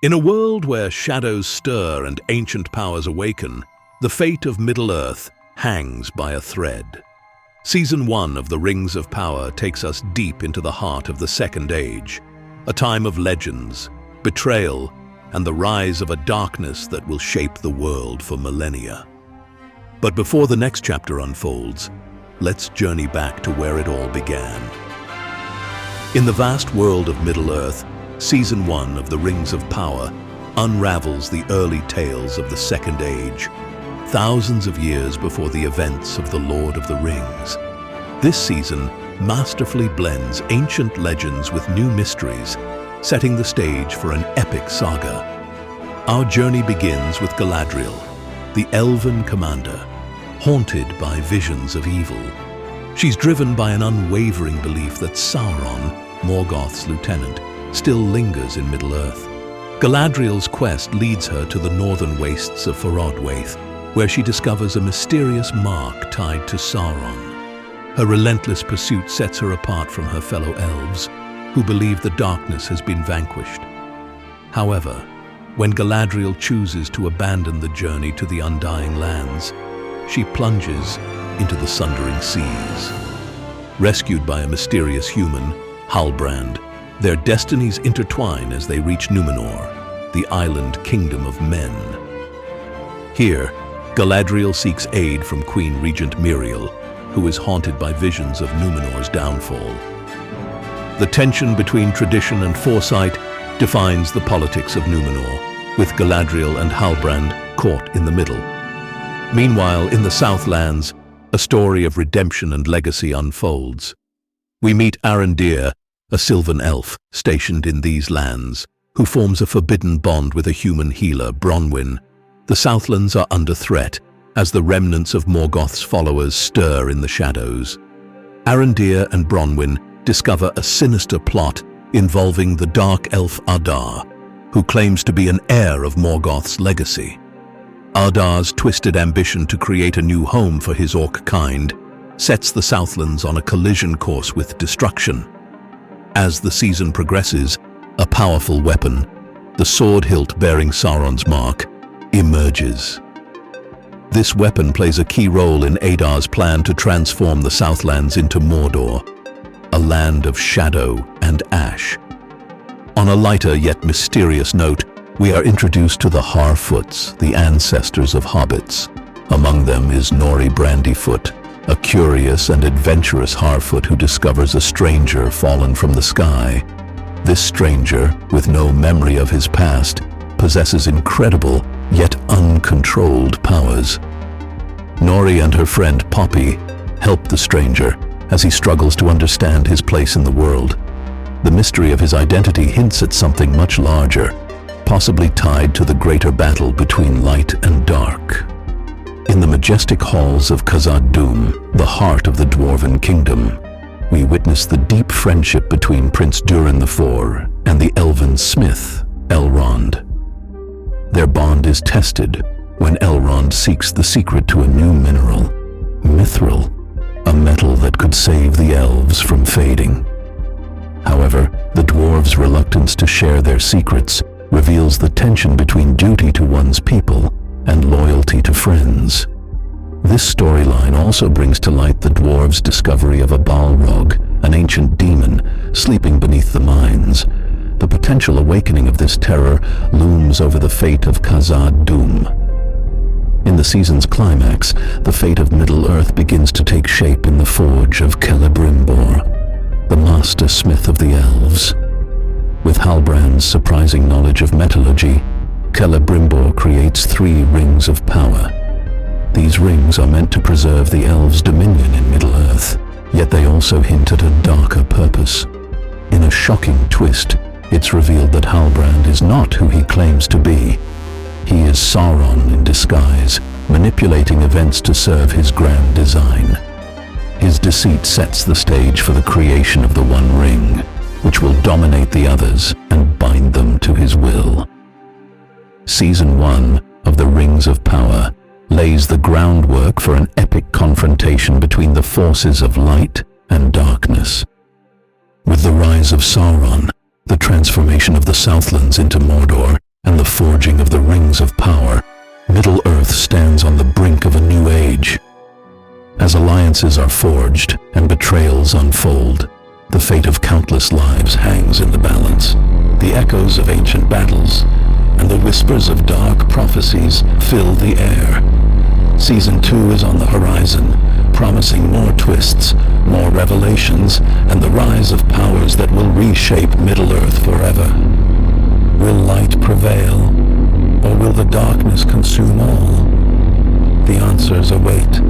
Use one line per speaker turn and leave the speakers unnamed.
In a world where shadows stir and ancient powers awaken, the fate of Middle-earth hangs by a thread. Season 1 of The Rings of Power takes us deep into the heart of the Second Age, a time of legends, betrayal, and the rise of a darkness that will shape the world for millennia. But before the next chapter unfolds, let's journey back to where it all began. In the vast world of Middle-earth, Season 1 of The Rings of Power unravels the early tales of the Second Age, thousands of years before the events of The Lord of the Rings. This season masterfully blends ancient legends with new mysteries, setting the stage for an epic saga. Our journey begins with Galadriel, the elven commander, haunted by visions of evil. She's driven by an unwavering belief that Sauron, Morgoth's lieutenant, still lingers in Middle-earth. Galadriel's quest leads her to the northern wastes of Farodwaith, where she discovers a mysterious mark tied to Sauron. Her relentless pursuit sets her apart from her fellow elves, who believe the darkness has been vanquished. However, when Galadriel chooses to abandon the journey to the Undying Lands, she plunges into the Sundering Seas. Rescued by a mysterious human, Halbrand, their destinies intertwine as they reach Númenor, the island kingdom of men. Here, Galadriel seeks aid from Queen Regent Miriel, who is haunted by visions of Númenor's downfall. The tension between tradition and foresight defines the politics of Númenor, with Galadriel and Halbrand caught in the middle. Meanwhile, in the Southlands, a story of redemption and legacy unfolds. We meet Arondir, a sylvan elf stationed in these lands, who forms a forbidden bond with a human healer, Bronwyn. The Southlands are under threat as the remnants of Morgoth's followers stir in the shadows. Arondir and Bronwyn discover a sinister plot involving the dark elf Adar, who claims to be an heir of Morgoth's legacy. Adar's twisted ambition to create a new home for his orc kind sets the Southlands on a collision course with destruction. As the season progresses, a powerful weapon, the sword hilt bearing Sauron's mark, emerges. This weapon plays a key role in Adar's plan to transform the Southlands into Mordor, a land of shadow and ash. On a lighter yet mysterious note, we are introduced to the Harfoots, the ancestors of hobbits. Among them is Nori Brandyfoot, a curious and adventurous Harfoot who discovers a stranger fallen from the sky. This stranger, with no memory of his past, possesses incredible yet uncontrolled powers. Nori and her friend Poppy help the stranger as he struggles to understand his place in the world. The mystery of his identity hints at something much larger, possibly tied to the greater battle between light and dark. In the majestic halls of Khazad-dûm, the heart of the Dwarven kingdom, we witness the deep friendship between Prince Durin IV and the elven smith, Elrond. Their bond is tested when Elrond seeks the secret to a new mineral, mithril, a metal that could save the elves from fading. However, the dwarves' reluctance to share their secrets reveals the tension between duty to one's people and loyalty to friends. This storyline also brings to light the dwarves' discovery of a Balrog, an ancient demon, sleeping beneath the mines. The potential awakening of this terror looms over the fate of Khazad-dûm. In the season's climax, the fate of Middle-earth begins to take shape in the forge of Celebrimbor, the master smith of the elves. With Halbrand's surprising knowledge of metallurgy, Celebrimbor creates 3 rings of power. These rings are meant to preserve the elves' dominion in Middle-earth, yet they also hint at a darker purpose. In a shocking twist, it's revealed that Halbrand is not who he claims to be. He is Sauron in disguise, manipulating events to serve his grand design. His deceit sets the stage for the creation of the One Ring, which will dominate the others and bind them to his will. Season 1 of The Rings of Power lays the groundwork for an epic confrontation between the forces of light and darkness. With the rise of Sauron, the transformation of the Southlands into Mordor, rings of power, Middle-earth stands on the brink of a new age. As alliances are forged and betrayals unfold, the fate of countless lives hangs in the balance. The echoes of ancient battles and the whispers of dark prophecies fill the air. Season 2 is on the horizon, promising more twists, more revelations, and the rise of powers that will reshape Middle-earth forever. Will light prevail, or will the darkness consume all? The answers await.